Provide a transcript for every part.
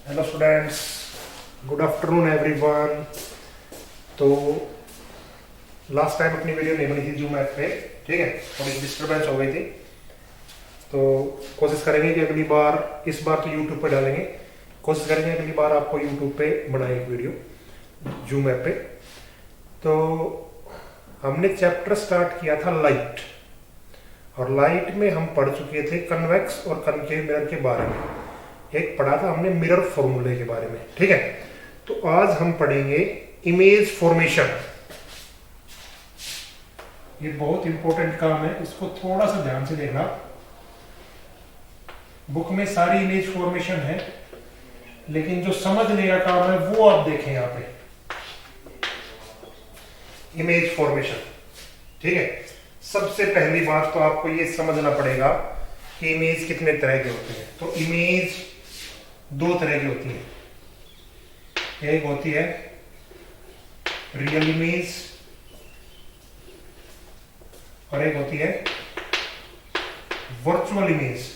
Hello students, good afternoon everyone. तो last time अपनी video नहीं बनी थी जूम ऐप पे, ठीक है, थोड़ी डिस्टर्बेंस हो गई थी। तो कोशिश करेंगे कि अगली बार, इस बार तो यूट्यूब पे डालेंगे, कोशिश करेंगे अगली बार आपको यूट्यूब पे बनाए एक वीडियो जूम ऐप पे। तो हमने चैप्टर स्टार्ट किया था लाइट, और लाइट में हम पढ़ चुके थे कन्वेक्स और कनकेव मिरर के बारे में। एक पढ़ा था हमने मिरर फॉर्मूले के बारे में, ठीक है। तो आज हम पढ़ेंगे इमेज फॉर्मेशन। ये बहुत इंपॉर्टेंट काम है, इसको थोड़ा सा ध्यान से देखना। बुक में सारी इमेज फॉर्मेशन है, लेकिन जो समझने का काम है वो आप देखें यहाँ पे, इमेज फॉर्मेशन, ठीक है। सबसे पहली बात तो आपको ये समझना पड़ेगा कि इमेज कितने तरह के होते हैं। तो इमेज दो तरह की होती है, एक होती है रियल इमेज और एक होती है वर्चुअल इमेज।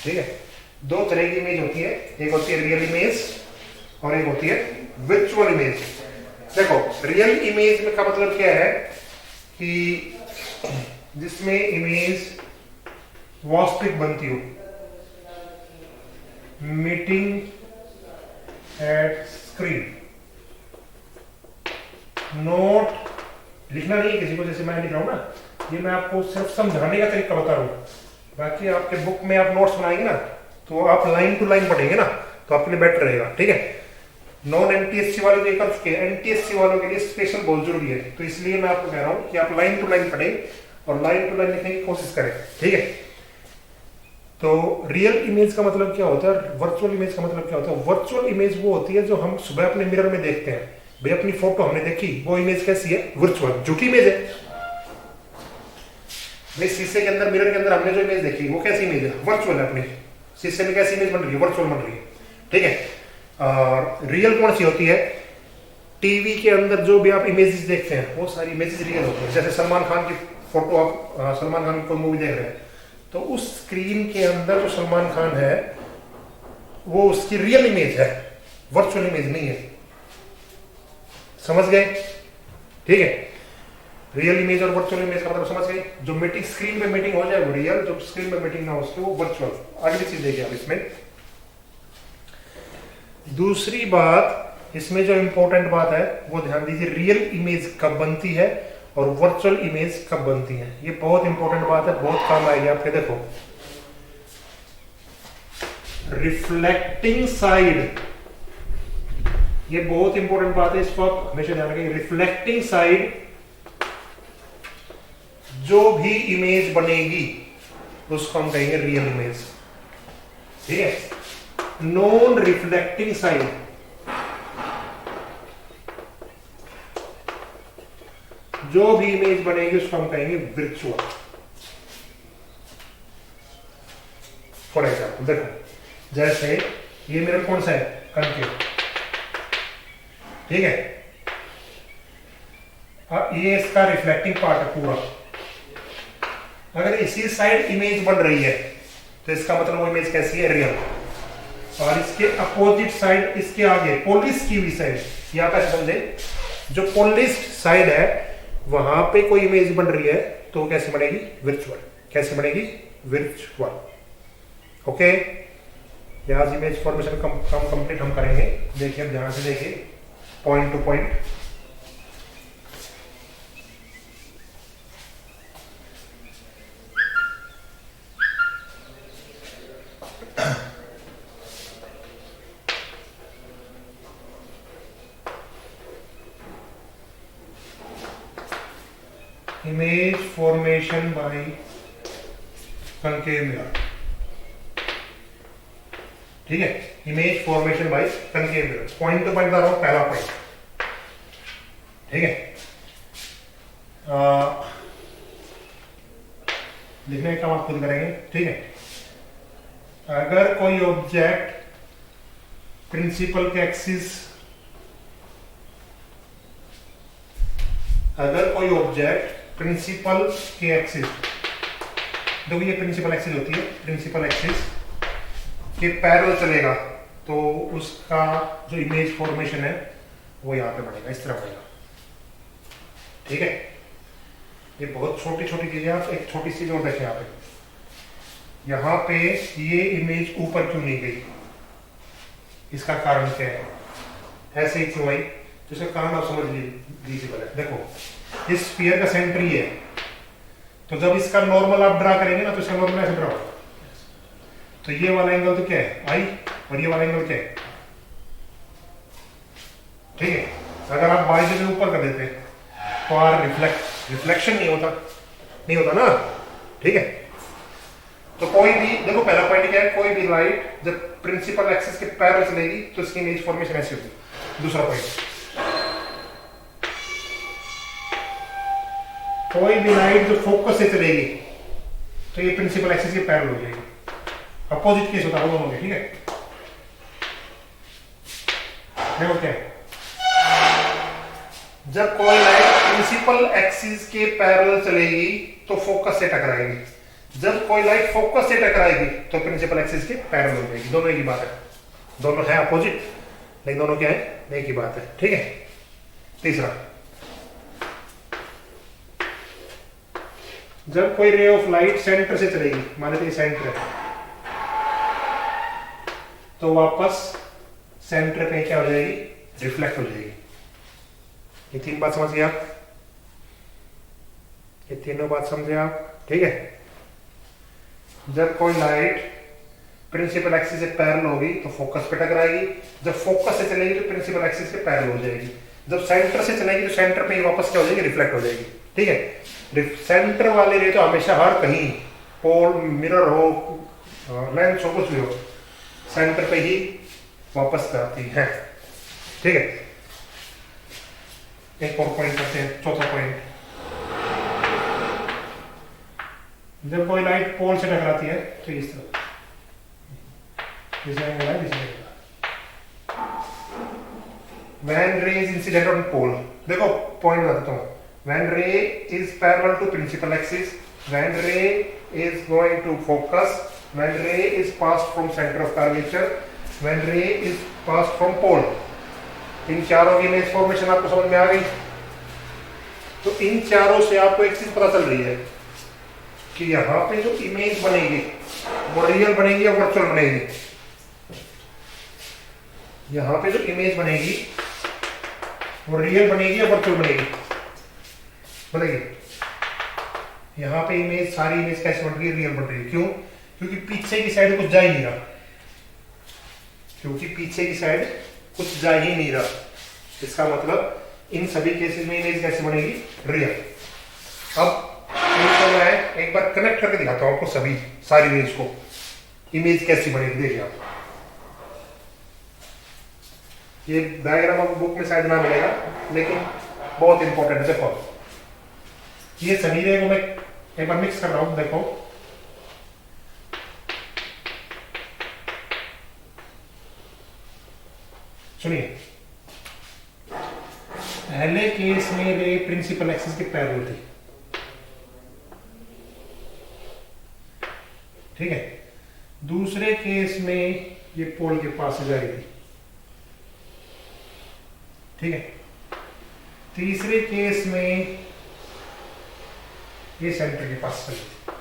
ठीक है, दो तरह की इमेज होती है, एक होती है रियल इमेज और एक होती है वर्चुअल इमेज। देखो, रियल इमेज में का मतलब क्या है कि जिसमें इमेज वास्तविक बनती हो, मीटिंग एट स्क्रीन। नोट लिखना नहीं है किसी को, जैसे मैं लिख रहा हूं ना, ये मैं आपको सिर्फ समझाने का तरीका बता रहा हूं। बाकी आपके बुक में आप नोट्स बनाएंगे ना, तो आप लाइन टू लाइन पढ़ेंगे ना, तो आपके लिए बेटर रहेगा, ठीक है। नॉन एनटीएससी वाले जो कर चुके हैं, एनटीएससी वालों के लिए स्पेशल बहुत जरूरी है। तो इसलिए मैं आपको कह रहा हूं कि आप लाइन टू लाइन पढ़ें और लाइन टू लाइन लिखने की कोशिश करें, ठीक है। तो रियल इमेज का मतलब क्या होता है, वर्चुअल इमेज का मतलब क्या होता है। वर्चुअल इमेज वो होती है जो हम सुबह अपने मिरर में देखते हैं। भाई अपनी फोटो हमने देखी, वो इमेज कैसी है, वर्चुअल, झूठी इमेज है। भाई शीशे के अंदर, मिरर के अंदर हमने जो इमेज देखी, वो कैसी इमेज है, वर्चुअल है। अपनी शीशे में कैसी इमेज बन रही है, वर्चुअल बन रही है, ठीक है। और रियल कौन सी होती है, टीवी के अंदर जो भी आप इमेजेस देखते हैं वो सारी इमेजेस रियल होती है। जैसे सलमान खान की फोटो, आप सलमान खान की कोई मूवी देख रहे हैं, तो उस स्क्रीन के अंदर जो सलमान खान है वो उसकी रियल इमेज है, वर्चुअल इमेज नहीं है। समझ गए, ठीक है। रियल इमेज और वर्चुअल इमेज का मतलब समझ गए। जो मीटिंग स्क्रीन पे मीटिंग हो जाए वो रियल, जो स्क्रीन पे मीटिंग ना हो उसके वो वर्चुअल। अगली चीज देखिए आप इसमें। दूसरी बात इसमें जो इंपॉर्टेंट बात है वो ध्यान दीजिए, रियल इमेज कब बनती है और वर्चुअल इमेज कब बनती है। ये बहुत इंपॉर्टेंट बात है, बहुत काम आएगी आपके। देखो, रिफ्लेक्टिंग साइड, ये बहुत इंपॉर्टेंट बात है, इसको आप हमेशा ध्यान रखें। रिफ्लेक्टिंग साइड जो भी इमेज बनेगी उसको हम कहेंगे रियल इमेज, ठीक है। नॉन रिफ्लेक्टिंग साइड, जो भी इमेज बनेगी उसको हम कहेंगे वर्चुअल। फॉर एग्जाम्पल देखो, जैसे ये मेरा कौन सा है, कनकेव, ठीक है। अब ये इसका रिफ्लेक्टिंग पार्ट है पूरा। अगर इसी साइड इमेज बन रही है तो इसका मतलब वो इमेज कैसी है, रियल। और इसके अपोजिट साइड, इसके आगे पॉलिश की हुई साइड, यहां पर समझे, जो पॉलिश्ड साइड है वहां पे कोई इमेज बन रही है तो वो कैसे बनेगी, वर्चुअल। कैसे बनेगी, वर्चुअल। ओके, आज इमेज फॉर्मेशन कम कंप्लीट हम करेंगे। देखिए, ध्यान से देखिए, point two point. Image formation by concave mirror, ठीक है। Image formation by concave mirror, point two point बता रहा हूं, पहला पॉइंट, ठीक है। लिखने का काम आप खुद करेंगे, ठीक है। अगर कोई ऑब्जेक्ट प्रिंसिपल के एक्सिस, अगर कोई ऑब्जेक्ट प्रिंसिपल के एक्सिस देखो ये प्रिंसिपल एक्सिस होती है, प्रिंसिपल एक्सिस के पैरेलल चलेगा तो उसका जो इमेज फॉर्मेशन है वो यहाँ पे बनेगा, इस तरह बनेगा। ठीक है, ये बहुत छोटी छोटी चीजें। आप एक छोटी सी और देखें यहाँ पे ये इमेज ऊपर क्यों नहीं गई, इसका कारण क्या है, ऐसे ही क्यों आई, तो इसका कारण आप समझ लीजिए पहले। देखो इस स्फीयर का सेंटर ही है, तो जब इसका नॉर्मल आप ड्रा करेंगे ना तो इसका नॉर्मल ऐसे ड्रा होगा। तो ये वाला एंगल तो क्या है आई, और ये वाला एंगल क्या है, ठीक है। अगर आप बाई से ऊपर कर देते तो आर रिफ्लेक्शन नहीं होता ना, ठीक है। तो कोई भी, देखो पहला पॉइंट क्या है, कोई भी लाइट जब प्रिंसिपल एक्सिस के पैरेलल चलेगी तो इसकी इमेज फॉर्मेशन ऐसी होगी। दूसरा पॉइंट, कोई भी लाइट जो फोकस से चलेगी तो ये प्रिंसिपल एक्सिस के पैरेलल हो जाएगी। अपोजिट केस होता है दोनों के, ठीक है। देखो क्या है, जब कोई लाइट प्रिंसिपल एक्सिस के पैरेलल चलेगी तो फोकस से टकराएगी, जब कोई लाइट फोकस से टकराएगी तो प्रिंसिपल एक्सिस के पैरेलल हो जाएगी। दोनों एक ही बात है, दोनों है अपोजिट लेकिन दोनों क्या है, एक ही बात है, ठीक है। तीसरा, जब कोई रे ऑफ लाइट सेंटर से चलेगी, मान लीजिए सेंटर है, तो वापस सेंटर पे क्या हो जाएगी, रिफ्लेक्ट हो जाएगी। ये तीन बात समझिए आप, ये तीनों बात समझे आप, ठीक है। जब कोई लाइट प्रिंसिपल एक्सिस से पैरेलल होगी तो फोकस पे टकराएगी, जब फोकस से चलेगी तो प्रिंसिपल एक्सिस के पैरेलल हो जाएगी, जब सेंटर से चलेगी तो सेंटर पे ही वापस क्या हो जाएगी, रिफ्लेक्ट हो जाएगी, ठीक है। सेंटर वाले रे तो हमेशा हर कहीं, पोल, मिरर हो, लेंस हो, कुछ भी हो, सेंटर पे ही वापस करती है, ठीक है। एक और पॉइंट करते हैं, चौथा पॉइंट, जब कोई लाइट पोल से टकराती है तो इस तरह when ray is incident on pole, देखो पॉइंट बताता हूँ। when ray is parallel to principal axis, when ray is going to focus, when ray is passed from center of curvature, when ray is passed from pole, इन चारों की image formation आपको समझ में आ गई। तो इन चारों से आपको एक चीज पता चल रही है कि यहाँ पे जो इमेज बनेगी वो रियल बनेगी या वर्चुअल बनेगी। यहाँ पे जो इमेज बनेगी वो रियल बनेगी या वर्चुअल बनेगी, बनेगी। यहाँ पे इमेज, सारी इमेज कैसे बन रही है, रियल बन रही है। क्यों? क्योंकि पीछे की साइड कुछ जा ही नहीं रहा, क्योंकि पीछे की साइड कुछ जा ही नहीं रहा। इसका मतलब इन सभी केसेस में इमेज कैसे बनेगी, रियल। अब तो मैं एक बार कनेक्ट करके दिखाता हूं आपको सभी सारी इमेज को, इमेज कैसी बनेगी। देखिए आप, ये डायग्राम आपको बुक में शायद ना मिलेगा लेकिन बहुत इंपॉर्टेंट है। देखो ये सभी रे को मैं एक बार मिक्स कर रहा हूं, देखो सुनिए। पहले केस में रे प्रिंसिपल एक्सिस के पैरेलल थी, ठीक है। दूसरे केस में ये पोल के पास जा रही थी, ठीक है। तीसरे केस में ये सेंटर के पास चली थी।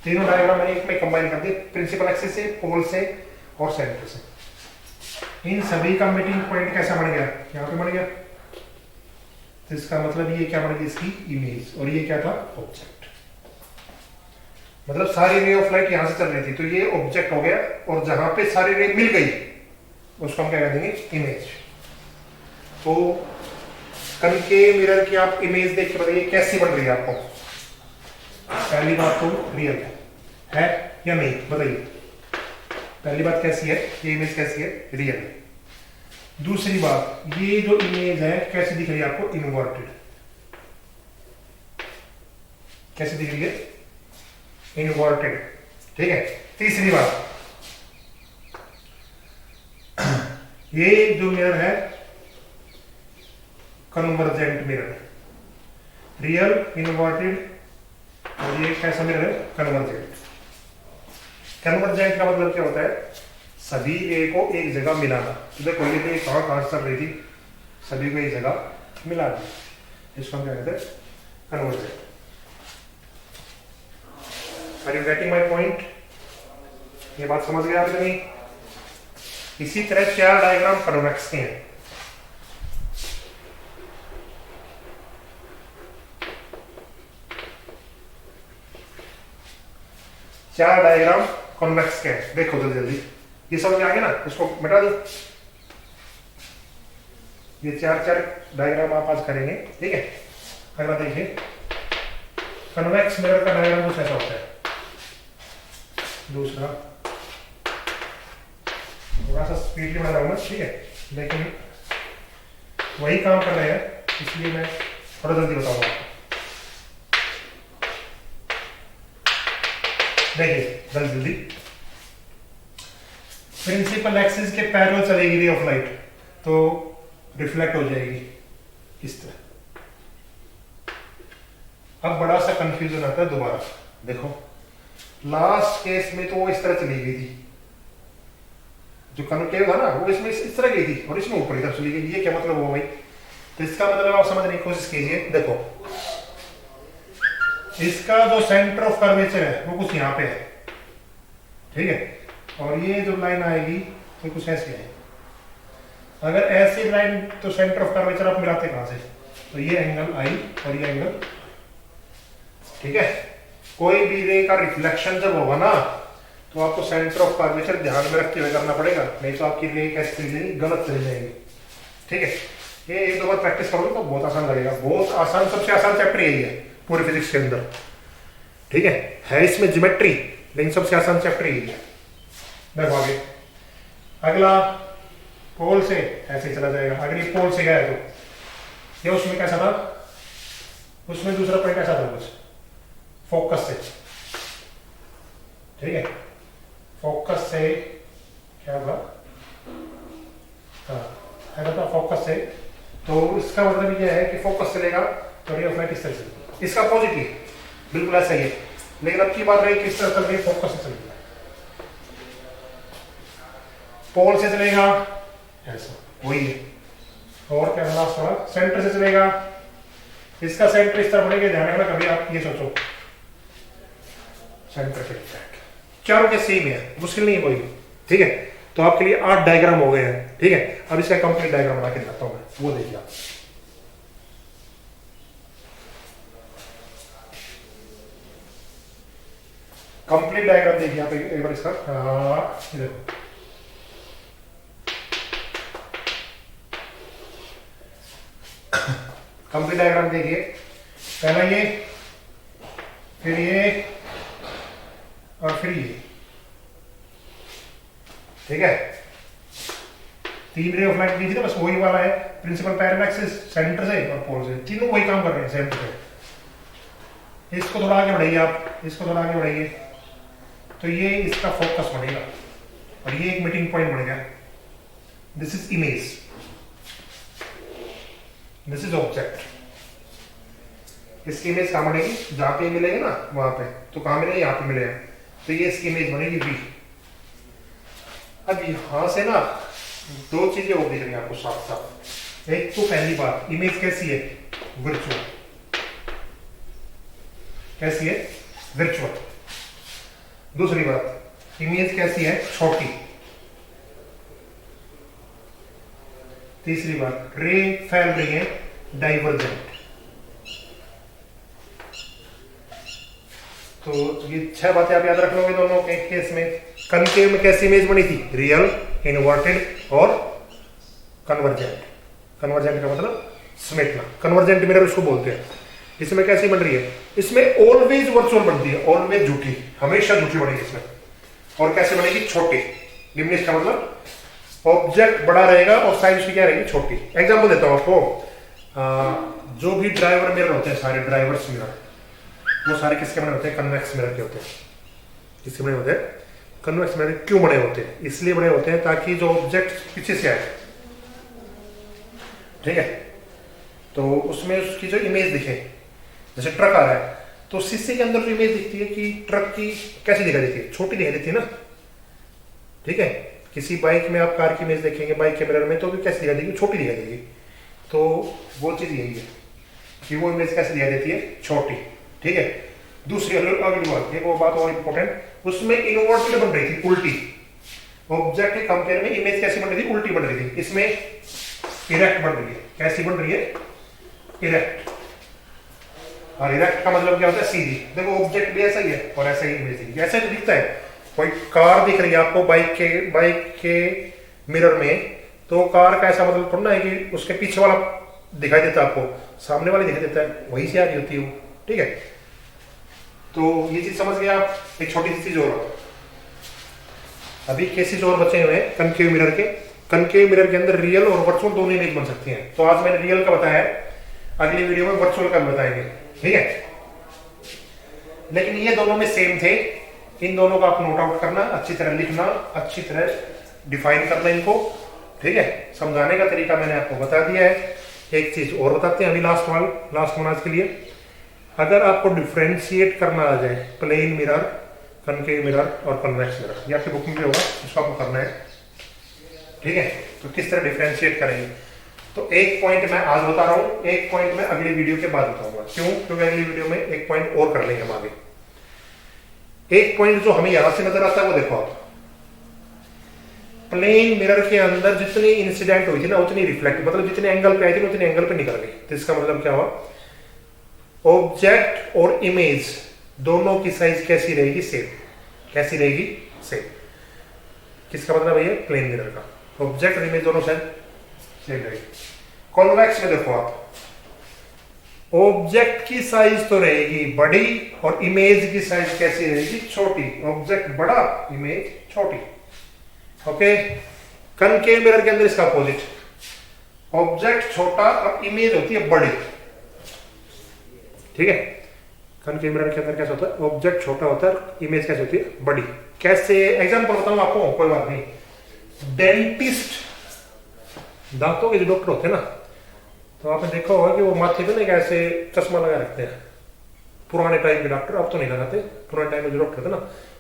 तीनों डायग्राम मैंने एक में कंबाइन कर दिए, प्रिंसिपल एक्सिस से, पोल से और सेंटर से। इन सभी का मीटिंग पॉइंट कैसा बन गया, यहां पे बन गया। तो इसका मतलब ये क्या बन गई, इसकी इमेज, और ये क्या था, ऑब्जेक्ट। मतलब सारी रे ऑफ लाइट यहां से चल रही थी तो ये ऑब्जेक्ट हो गया, और जहां पे सारी रे मिल गई उसको हम क्या कह देंगे, इमेज। तो कनकेव मिरर की आप इमेज देख के बताइए कैसी बन रही है आपको। पहली बात तो रियल है या नहीं, बताइए। पहली बात कैसी है, ये इमेज कैसी है, रियल है। दूसरी बात, ये जो इमेज है कैसी दिख रही है आपको, इनवर्टेड। कैसी दिख रही है, इनवर्टेड, ठीक है। तीसरी बात, ये जो मिरर है कन्वर्जेंट मिरर, रियल, इनवर्टेड, और ये कैसा मिरर है? कन्वर्जेंट। कन्वर्जेंट का मतलब क्या होता है? सभी ए को एक जगह मिलाना। तो देखो ये तो कहाँ कहाँ चल रही थी, सभी को एक जगह मिला दी, इसको हम क्या कहते हैं? Convergent. Are you getting my point? ये बात समझ गया आपने नहीं? इसी तरह 4 डायग्राम कन्वेक्स के हैं। चार डायग्राम कॉन्वेक्स के हैं। देखो जल्दी जल्दी, ये समझ में आ गया ना? इसको मिटा दो। ये 4 डायग्राम आप आज करेंगे, ठीक है? अगला देखिए, कन्वेक्स मिरर का डायग्राम कुछ ऐसा होता है। दूसरा, थोड़ा सा स्पीडली बना रहा हूँ मैं, ठीक है, लेकिन वही काम कर रहे हैं इसलिए मैं थोड़ा जल्दी बताऊंगा आपको। देखिए जल्दी जल्दी, प्रिंसिपल एक्सिस के पैरेलल चलेगी रे ऑफ लाइट, तो रिफ्लेक्ट हो जाएगी इस तरह। अब बड़ा सा कंफ्यूजन आता है दोबारा। देखो लास्ट केस में तो वो इस तरह चली गई थी, जो कन्वेक्टिव था ना वो इसमें इस तरह गई थी और इसमें ऊपर की तरफ चली गई। ये क्या मतलब हुआ भाई? तो इसका मतलब आप समझने की कोशिश कीजिए। देखो इसका जो सेंटर ऑफ कर्वेचर है वो कुछ यहाँ पे है, ठीक है, और ये जो लाइन आएगी तो कुछ ऐसी है। अगर ऐसी लाइन तो सेंटर ऑफ कर्वेचर आप मिलाते कहां से? तो ये एंगल आई और ये एंगल, ठीक है। कोई भी रे का रिफ्लेक्शन जब होगा ना तो आपको सेंटर ऑफ कर्वेचर ध्यान में रखते हुए करना पड़ेगा, नहीं तो आपकी रे कैसे चली जाएगी? गलत चली जाएगी, ठीक है। ये 1-2 बार प्रैक्टिस करोगे तो बहुत आसान लगेगा। बहुत आसान, सबसे आसान चैप्टर यही है पूरे फिजिक्स के अंदर, ठीक है इसमें ज्योमेट्री, लेकिन सबसे आसान चैप्टर यही है। देखो आगे, अगला पोल से ऐसे चला जाएगा। अगर ये पोल से गया है तो ये उसमें कैसा था? उसमें दूसरा पॉइंट ऐसा था कुछ फोकस से, ठीक है। फोकस से क्या था? हाँ ऐसा था फोकस से। तो इसका मतलब यह है कि फोकस चलेगा तो रे ऑफ लाइट इस तरह से, इसका पॉजिटिव बिल्कुल ऐसा ही है। लेकिन अब की बात रही किस तरह चल रही है? फोकस से चलेगा, पोल से चलेगा ऐसा, वही है। और क्या लास्ट वाला सेंटर से चलेगा, इसका सेंटर इस तरह बढ़ेगा। ध्यान रखना कभी आप ये सोचो सेंटर से चारों के सेम है, मुश्किल नहीं है कोई, ठीक है। तो आपके लिए 8 डायग्राम हो गए हैं, ठीक है। अब इसका कंप्लीट डायग्राम बना के दिखाता हूं मैं, वो देखिए आप। कंप्लीट डायग्राम देखिए आप एक बार इसका। देखो कंप्लीट डायग्राम देखिए, पहला ये, फिर ये और फिर ये, ठीक है। 3 रे ऑफ लाइट दी थी ना, बस वही वाला है। प्रिंसिपल पैरेलल एक्सिस सेंटर से और पोल से, तीनों वही काम कर रहे हैं सेंटर पे। इसको थोड़ा आगे बढ़ाइए आप, इसको थोड़ा आगे बढ़ाइए, तो ये इसका फोकस बनेगा और ये एक मीटिंग पॉइंट बनेगा। This is image, this is object. इसकी इमेज कहां बनेगी? जहां पे मिलेगा ना वहां पे, तो कहां मिलेगा? यहाँ पे मिलेगा, तो ये इसकी इमेज बनेगी V। अब यहां से ना 2 चीजें और दिख रही है आपको साफ साफ। एक तो पहली बात, इमेज कैसी है? वर्चुअल। कैसी है? वर्चुअल। दूसरी बात, इमेज कैसी है? छोटी। तीसरी बात, रे फैल रही है डाइवर्जेंट। तो ये 6 बातें आप याद रख लोगे दोनों के केस में। कनकेव में कैसी इमेज बनी थी? रियल, इनवर्टेड और कन्वर्जेंट। कन्वर्जेंट का मतलब समेटना, कन्वर्जेंट मिरर उसको बोलते हैं। इसमें कैसी बन रही है? इसमें ऑलवेज वर्चुअल बनती है, ऑलवेज झूठी, हमेशा झूठी बनेगी इसमें। और कैसे बनेगी? छोटी। डिमिनिश का मतलब ऑब्जेक्ट बड़ा रहेगा और साइज उसकी क्या रहेगी? छोटी। एग्जांपल देता हूं आपको। जो भी ड्राइवर मिरर होते हैं, सारे ड्राइवर्स मिरर, वो सारे किसके बने होते हैं? कन्वेक्स मिरर के होते हैं। किसके बने होते हैं? Convex mirror. क्यों बने होते हैं? इसलिए बने होते हैं ताकि जो ऑब्जेक्ट पीछे से आए, ठीक है, तो उसमें उसकी जो इमेज दिखे। जैसे ट्रक आ रहा है तो शीशे के अंदर जो इमेज दिखती है कि ट्रक की कैसी दिखाई देती है, छोटी दिखाई देती है ना, ठीक है। किसी बाइक में आप कार की इमेज देखेंगे बाइक के मिरर में तो भी कैसी दिखाई देगी, छोटी दिखाई देगी। तो वो चीज यही है कि वो इमेज कैसे दिखाई देती है, छोटी, ठीक है। दूसरी अगली बात, एक वो बात और इंपॉर्टेंट, उसमें इन्वर्टेड बन रही थी, उल्टी। ऑब्जेक्ट के कंपेयर में इमेज कैसी बन रही थी, उल्टी बन रही थी। इसमें इरेक्ट बन रही है, कैसी बन रही है, इरेक्ट। और इरेक्ट का मतलब क्या होता है, सीधी। देखो ऑब्जेक्ट भी ऐसा ही है और ऐसा ही इमेज दिखी, ऐसा ही दिखता है। कोई कार दिख रही है आपको बाइक के मिरर में, तो कार का ऐसा मतलब थोड़ा ना है कि उसके पीछे वाला दिखाई देता है आपको, सामने वाला दिखाई देता है, वही से आ रही होती है वो, ठीक है। तो ये चीज समझ गए आप। एक छोटी सी चीज और, अभी केसेस और बचे हुए हैं कनकेव मिरर के। कनकेव मिरर के अंदर रियल और वर्चुअल दोनों इमेज बन सकती हैं। तो आज मैंने रियल का बताया, अगली वीडियो में वर्चुअल का बताएंगे, ठीक है। लेकिन ये दोनों में सेम थे, इन दोनों का आप नोट आउट करना, अच्छी तरह लिखना, अच्छी तरह डिफाइन करना इनको, ठीक है। समझाने का तरीका मैंने आपको बता दिया है। एक चीज और बताते हैं अभी, लास्ट वन आज के लिए। अगर आपको डिफ्रेंशिएट करना आ जाए प्लेन मिरर, कनकेव मिरर और कन्वेक्स मिरर, ये आपकी बुकिंग पे होगा, इसको आपको करना है, ठीक है। तो किस तरह डिफ्रेंशिएट करेंगे, तो एक पॉइंट मैं आज बता रहा हूं, एक पॉइंट मैं अगली वीडियो के बाद बताऊंगा। क्यों? क्योंकि अगली वीडियो में एक पॉइंट और कर लेंगे हम आगे। एक पॉइंट जो हमें यहां से नजर आता है वो देखो आप, प्लेन मिरर के अंदर जितनी इंसिडेंट हुई थी ना उतनी रिफ्लेक्ट, मतलब जितने एंगल पे आई थी उतने एंगल पे निकल गई। तो इसका मतलब क्या हुआ, ऑब्जेक्ट और इमेज दोनों की साइज कैसी रहेगी, सेम। कैसी रहेगी, सेम। किसका मतलब है, प्लेन मिरर का। ऑब्जेक्ट और इमेज दोनों सेम रहेगी। कॉन्वेक्स में देखो आप, ऑब्जेक्ट की साइज तो रहेगी बड़ी और इमेज की साइज कैसी रहेगी, छोटी। ऑब्जेक्ट बड़ा, इमेज छोटी, ओके। कनकेव मिरर के अंदर इसका अपोजिट, ऑब्जेक्ट छोटा और इमेज होती है बड़ी, ठीक है। कनकेव मिरर के अंदर कैसा होता है, ऑब्जेक्ट छोटा होता है, इमेज कैसे होती है, बड़ी। कैसे, एग्जांपल बताऊं आपको, कोई बात नहीं। डेंटिस्ट, दांतों के जो डॉक्टर होते हैं ना, तो आपने देखा होगा कि वो माथे पे ना ऐसे चश्मा लगा रखते हैं। पुराने टाइम के डॉक्टर, अब तो नहीं लगाते, पुराने टाइम में जो डॉक्टर थे ना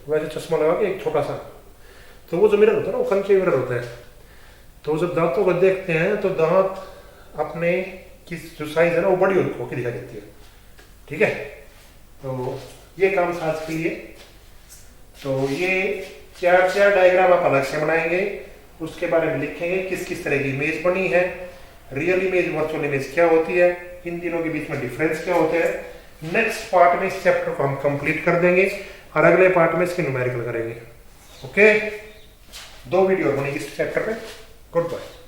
वैसे चश्मा लगा के एक छोटा सा, तो वो जो मिरर होता है ना वो कनकेव मिरर होता है। तो जब दांतों को देखते हैं तो दांत अपने की जो साइज है ना वो बड़ी होकर दिखाई देती है, ठीक है। तो ये काम था आज के लिए। तो ये चार डायग्राम आप अलग से बनाएंगे, उसके बारे में लिखेंगे किस किस तरह की इमेज बनी है, रियल इमेज वर्चुअल इमेज क्या होती है, इन तीनों के बीच में डिफरेंस क्या होते हैं। नेक्स्ट पार्ट में इस चैप्टर को हम कंप्लीट कर देंगे और अगले पार्ट में इसके न्यूमेरिकल करेंगे, ओके। 2 वीडियो बनेगी इस चैप्टर पे। Good bye.